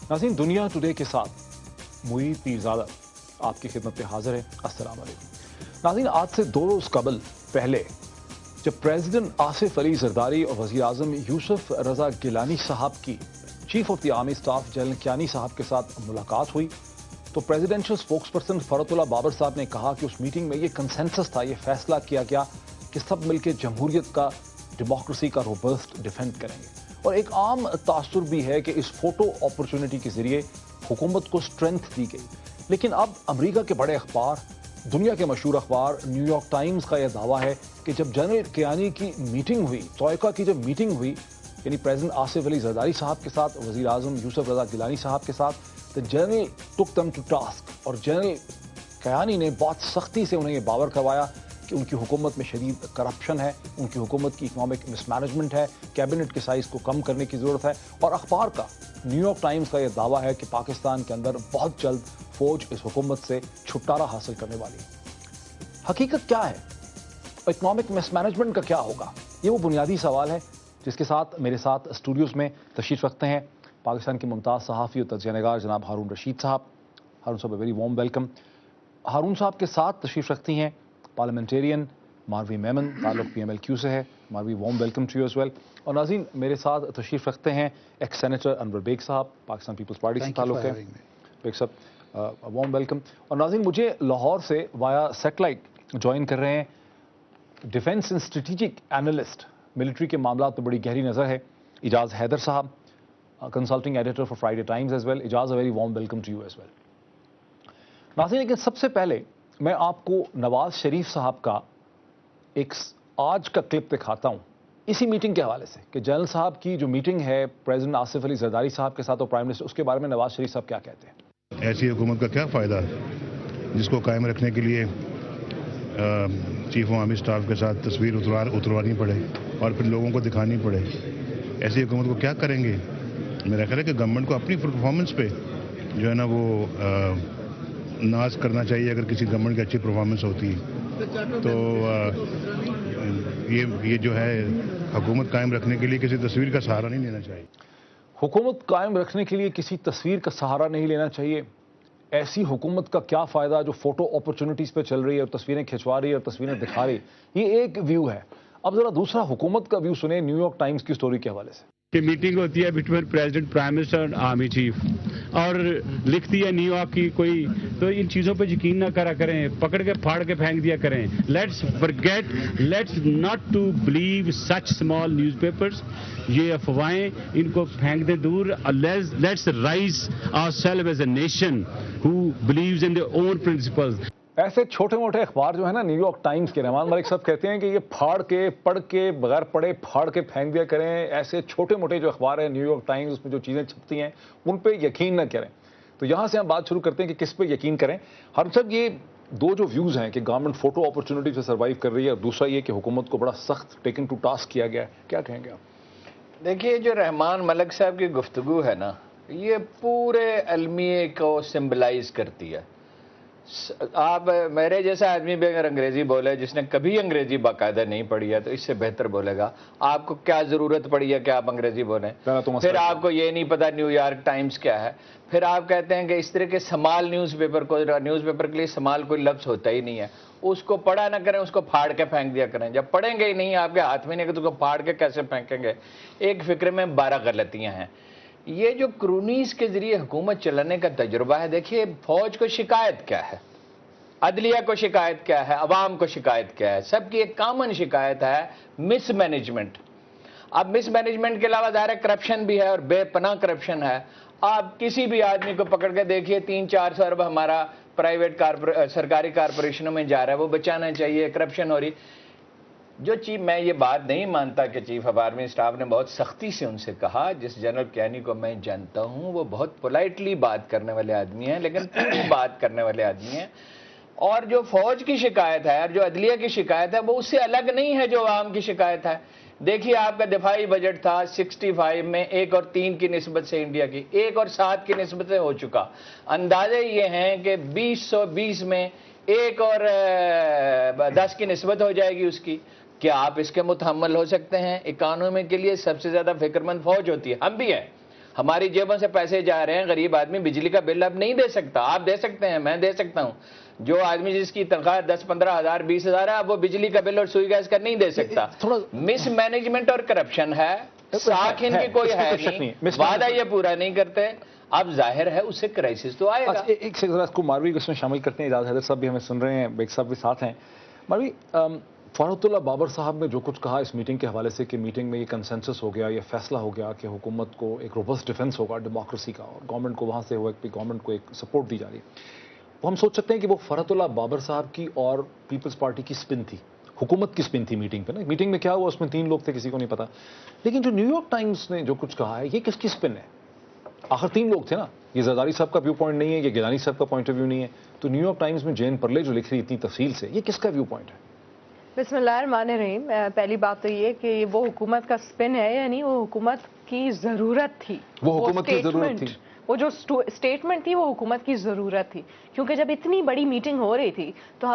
नाज़रीन, दुनिया टुडे के साथ मुईद पीरज़ादा आपकी खिदमत में हाजिर है। अस्सलाम वालेकुम। नाज़रीन, आज से 2 रोज़ कबल पहले जब प्रेसिडेंट आसिफ अली जरदारी और वज़ीर आज़म यूसुफ रज़ा गिलानी साहब की chief of the army staff general Kayani साहब के साथ मुलाकात हुई तो presidential spokes person Farhatullah Babar साहब ने कहा कि उस मीटिंग में ये कंसेंसस था, ये फैसला किया गया कि सब मिलकर जमहूरियत का, डेमोक्रेसी का रोबस्ट डिफेंड करेंगे। और एक आम तासुर भी है कि इस फोटो अपॉर्चुनिटी के जरिए हुकूमत को स्ट्रेंथ दी गई। लेकिन अब अमेरिका के बड़े अखबार, दुनिया के मशहूर अखबार न्यूयॉर्क टाइम्स का यह दावा है कि जब जनरल कियानी की मीटिंग हुई, तोयका की जब मीटिंग हुई, यानी प्रेसिडेंट आसिफ अली जरदारी साहब के साथ, वज़ीर आज़म यूसुफ रज़ा गिलानी साहब के साथ, the general took them to task और जनरल कियानी ने बहुत सख्ती से उन्हें यह बावर करवाया कि उनकी हुकूमत में शदीद करप्शन है, उनकी हुकूमत की इकनॉमिक मिसमैनेजमेंट है, कैबिनेट के साइज़ को कम करने की ज़रूरत है। और अखबार का, न्यूयॉर्क टाइम्स का यह दावा है कि पाकिस्तान के अंदर बहुत जल्द फ़ौज इस हुकूमत से छुटकारा हासिल करने वाली है। हकीकत क्या है? इकनॉमिक मिसमैनेजमेंट का क्या होगा? ये वो बुनियादी सवाल है जिसके साथ मेरे साथ स्टूडियोज़ में तशरीफ़ रखते हैं पाकिस्तान के मुमताज़ सहाफ़ी और तजज़ियानगार जनाब हारून रशीद साहब। हारून साहब, वेरी वार्म वेलकम। हारून साहब के साथ तशरीफ़ रखती हैं पार्लियामेंटेरियन मारवी मेमन, ताल्लुक़ PMLQ से है। Marvi, warm welcome to you as well. और नाज़रीन, मेरे साथ तशरीफ़ रखते हैं एक्स सेनेटर अनवर बेग साहब, पाकिस्तान पीपल्स पार्टी से ताल्लुक़ है। बेग साहब, वार्म वेलकम। और नाज़रीन, मुझे लाहौर से वाया सेटेलाइट ज्वाइन कर रहे हैं defence and strategic analyst, military के मामलों पर बड़ी गहरी नज़र है, इजाज़ हैदर साहब, consulting editor for Friday Times as well. Ijaz, a very warm welcome to you as well. नाज़रीन, लेकिन सबसे पहले मैं आपको नवाज शरीफ साहब का एक आज का क्लिप दिखाता हूं इसी मीटिंग के हवाले से कि जनरल साहब की जो मीटिंग है प्रेसिडेंट आसिफ अली जरदारी साहब के साथ और प्राइम मिनिस्टर, उसके बारे में नवाज शरीफ साहब क्या कहते हैं। ऐसी हुकूमत का क्या फ़ायदा जिसको कायम रखने के लिए चीफ ऑफ आर्मी स्टाफ के साथ तस्वीर उतरवानी पड़े और फिर लोगों को दिखानी पड़े। ऐसी हुकूमत को क्या करेंगे? मेरा ख्याल है कि गवर्नमेंट को अपनी परफॉर्मेंस पे जो है ना वो नाज करना चाहिए। अगर किसी गवर्नमेंट की अच्छी परफॉर्मेंस होती है तो ये जो है हुकूमत कायम रखने के लिए किसी तस्वीर का सहारा नहीं लेना चाहिए। हुकूमत कायम रखने के लिए किसी तस्वीर का सहारा नहीं लेना चाहिए। ऐसी हुकूमत का क्या फ़ायदा जो फोटो अपॉर्चुनिटीज़ पे चल रही है और तस्वीरें खिंचवा रही है और तस्वीरें दिखा रही है। ये एक व्यू है। अब ज़रा दूसरा हुकूमत का व्यू सुने न्यूयॉर्क टाइम्स की स्टोरी के हवाले से। कि मीटिंग होती है बिटवीन प्रेसिडेंट, प्राइम मिनिस्टर और आर्मी चीफ और लिखती है न्यूयॉर्क की कोई, तो इन चीज़ों पे यकीन ना करा करें, पकड़ के फाड़ के फेंक दिया करें। Let's forget, let's not to believe such small newspapers. ये अफवाहें, इनको फेंक दें दूर। Let's rise ourselves as a nation who believes in their own principles. ऐसे छोटे मोटे अखबार जो है ना, न्यूयॉर्क टाइम्स के रहमान मलिक साहब कहते हैं कि ये फाड़ के, पढ़ के, बगैर पढ़े फाड़ के फेंक दिया करें। ऐसे छोटे मोटे जो अखबार है न्यूयॉर्क टाइम्स, उसमें जो चीज़ें छपती हैं उन पे यकीन न करें। तो यहाँ से हम बात शुरू करते हैं कि किस पे यकीन करें। हारून साहब, ये दो जो व्यूज़ हैं कि गवर्नमेंट फोटो अपॉर्चुनिटी से सर्वाइव कर रही है और दूसरा ये कि हुकूमत को बड़ा सख्त टेकन टू टास्क किया गया है, क्या कहेंगे आप? देखिए, जो रहमान मलिक साहब की गुफ्तगू है ना, ये पूरे अलमिए को सिम्बलाइज करती है। आप मेरे जैसा आदमी भी अगर अंग्रेजी बोले, जिसने कभी अंग्रेजी बाकायदा नहीं पढ़ी है, तो इससे बेहतर बोलेगा। आपको क्या जरूरत पड़ी है कि आप अंग्रेजी बोलें? फिर आपको ये नहीं पता न्यूयॉर्क टाइम्स क्या है। फिर आप कहते हैं कि इस तरह के समाल न्यूज़पेपर के लिए समाल कोई लफ्ज़ होता ही नहीं है। उसको पढ़ा ना करें, उसको फाड़ के फेंक दिया करें। जब पढ़ेंगे ही नहीं, आपके हाथ में नहीं है तो उसको फाड़ के कैसे फेंकेंगे? एक फिक्र में 12 गलतियां हैं। ये जो क्रूनीस के जरिए हुकूमत चलाने का तजुर्बा है, देखिए फौज को शिकायत क्या है, अदलिया को शिकायत क्या है, अवाम को शिकायत क्या है? सबकी एक कॉमन शिकायत है मिसमैनेजमेंट। अब मिसमैनेजमेंट के अलावा ज़ाहिर करप्शन भी है और बेपनाह करप्शन है। आप किसी भी आदमी को पकड़ के देखिए, 300-400 अरब हमारा प्राइवेट सरकारी कारपोरेशनों में जा रहा है, वो बचाना चाहिए, करप्शन हो रही। जो चीफ, मैं ये बात नहीं मानता कि चीफ ऑफ आर्मी स्टाफ ने बहुत सख्ती से उनसे कहा। जिस जनरल कियानी को मैं जानता हूँ, वो बहुत पोलाइटली बात करने वाले आदमी हैं, लेकिन पूरी बात करने वाले आदमी हैं। और जो फौज की शिकायत है और जो अदलिया की शिकायत है, वो उससे अलग नहीं है जो आवाम की शिकायत है। देखिए, आपका दिफाई बजट था 65 में 1 और 3 की निस्बत से इंडिया की 1 और 7 की निस्बत से हो चुका। अंदाजे ये हैं कि 2020 में 1 और 10 की निस्बत हो जाएगी उसकी। क्या आप इसके मुतहम्मल हो सकते हैं? इकानमी के लिए सबसे ज्यादा फिक्रमंद फौज होती है, हम भी हैं। ہماری جیبوں سے پیسے جا رہے ہیں, غریب آدمی بجلی کا بل اب نہیں دے سکتا. آپ دے سکتے ہیں, میں دے سکتا ہوں. جو آدمی جس کی تنخواہ 10-15 ہزار 20 ہزار ہے, اب وہ بجلی کا بل اور سوئی گیس کا نہیں دے سکتا. مس مینجمنٹ اور کرپشن ہے, ساکھ ان کی کوئی ہے نہیں, وعدہ یہ پورا نہیں کرتے. اب ظاہر ہے اس سے کرائسس تو آئے گا. ایک سے ذرا اس کو ماروی کو اس میں شامل کرتے ہیں. اجاز حیدر صاحب بھی ہمیں سن رہے ہیں, بیگ صاحب بھی ساتھ ہیں. ماروی, فرحت اللہ بابر صاحب نے جو کچھ کہا اس میٹنگ کے حوالے سے کہ میٹنگ میں یہ کنسنسس ہو گیا, یہ فیصلہ ہو گیا کہ حکومت کو ایک روبسٹ ڈیفنس ہوگا ڈیموکریسی کا, اور گورنمنٹ کو وہاں سے ہوا کہ گورنمنٹ کو ایک سپورٹ دی جا رہی ہے. وہ ہم سوچ سکتے ہیں کہ وہ فرحت اللہ بابر صاحب کی اور پیپلز پارٹی کی سپن تھی, حکومت کی سپن تھی میٹنگ پہ نا. میٹنگ میں کیا ہوا اس میں 3 لوگ تھے, کسی کو نہیں پتا. لیکن جو نیو یارک ٹائمز نے جو کچھ کہا ہے, یہ کس کی سپن ہے؟ آخر 3 لوگ تھے نا, یہ زرداری صاحب کا ویو پوائنٹ نہیں ہے, یہ گیلانی صاحب کا پوائنٹ آف ویو نہیں ہے. تو نیو یارک ٹائمز میں جین پرلے جو لکھ رہی اتنی تفصیل سے, یہ کس کا ویو پوائنٹ ہے؟ بسم اللہ الرحمن الرحیم. پہلی بات تو یہ کہ وہ حکومت کا سپن ہے یا نہیں, وہ حکومت کی ضرورت تھی. وہ حکومت کی ضرورت تھی. وہ جو سٹیٹمنٹ تھی وہ حکومت کی ضرورت تھی, کیونکہ جب اتنی بڑی میٹنگ ہو رہی تھی تو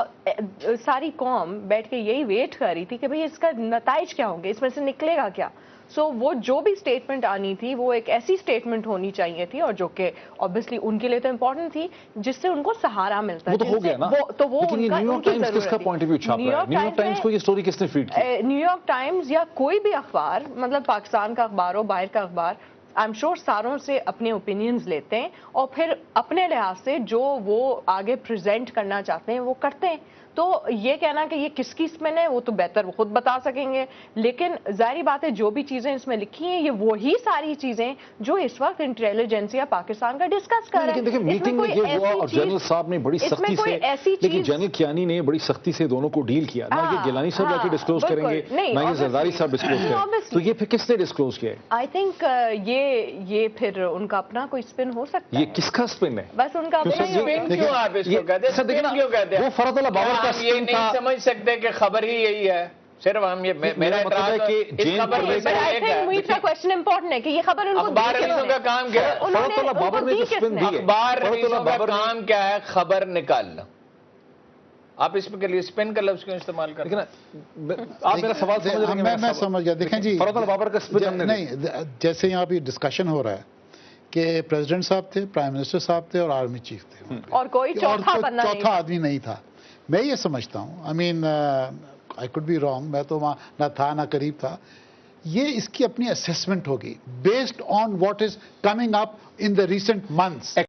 ساری قوم بیٹھ کے یہی ویٹ کر رہی تھی کہ بھئی اس کا نتائج کیا ہوں گے, اس میں سے نکلے گا کیا. سو وہ جو بھی سٹیٹمنٹ آنی تھی وہ ایک ایسی سٹیٹمنٹ ہونی چاہیے تھی, اور جو کہ obviously ان کے لیے تو امپورٹنٹ تھی, جس سے ان کو سہارا ملتا ہے. وہ تو ہو گیا نا, تو وہ لیکن نیو یارک ٹائمز کس کا پوائنٹ آف ویو چھاپ رہا ہے؟ نیو یارک ٹائمز کو یہ سٹوری کس نے فیڈ کی؟ نیو یارک ٹائمز یا کوئی بھی اخبار, مطلب پاکستان کا اخبار ہو, باہر کا اخبار, آئی ایم شیور ساروں سے اپنے اوپینینز لیتے ہیں, اور پھر اپنے لحاظ سے جو وہ آگے پریزنٹ کرنا چاہتے ہیں وہ کرتے ہیں. تو یہ کہنا کہ یہ کس کی سپن ہے وہ تو بہتر وہ خود بتا سکیں گے. لیکن ظاہری بات ہے جو بھی چیزیں اس میں لکھی ہیں یہ وہی ساری چیزیں جو اس وقت انٹیلیجنسیا پاکستان کا ڈسکس کر رہا ہے. لیکن دیکھیں میٹنگ میں یہ ہوا اور جنرل صاحب نے بڑی سختی سے, لیکن جنرل کیانی نے بڑی سختی سے دونوں کو ڈیل کیا. نہ یہ گیلانی صاحب جا کے ڈسکلوز کریں گے, نہ یہ زرداری صاحب ڈسکلوز کریں گے. تو یہ پھر کس نے ڈسکلوز کیا ہے؟ آئی تھنک یہ پھر ان کا اپنا کوئی سپن ہو سکتا ہے. یہ کس کا سپن ہے؟ بس ان کا اپنا کیوں آپ اس کو کہتے ہیں؟ وہ فرحت اللہ بابر کا سپن تھا. سمجھ سکتے کہ خبر ہی یہی ہے. صرف ہم یہ میرا اعتراض ہے کہ اس خبر میں سے ایک ہے. مجھ کا کوشچن امپورٹنٹ ہے کہ یہ خبر ان کو اخبار ریزوں کا کام کیا ہے؟ فرحت اللہ بابر نے جو سپن دی ہے, اخبار ریزوں کا کام کیا ہے؟ خبر نکالنا. آپ اس کے لیے سپن کا لفظ کیوں استعمال کرتے ہیں؟ آپ میرا سوال سمجھ رہے ہیں؟ میں سمجھ گیا. دیکھیں جی, فرحت اللہ بابر کا سپن نہیں, جیسے یہاں پہ ڈسکشن ہو رہا ہے کہ پریزیڈنٹ صاحب تھے, پرائم منسٹر صاحب تھے اور آرمی چیف تھے, اور کوئی چوتھا آدمی نہیں تھا. میں یہ سمجھتا ہوں, آئی مین آئی کوڈ بی رانگ, میں تو وہاں نہ تھا نہ قریب تھا. یہ اس کی اپنی اسیسمنٹ ہوگی based on what is coming up in the recent months.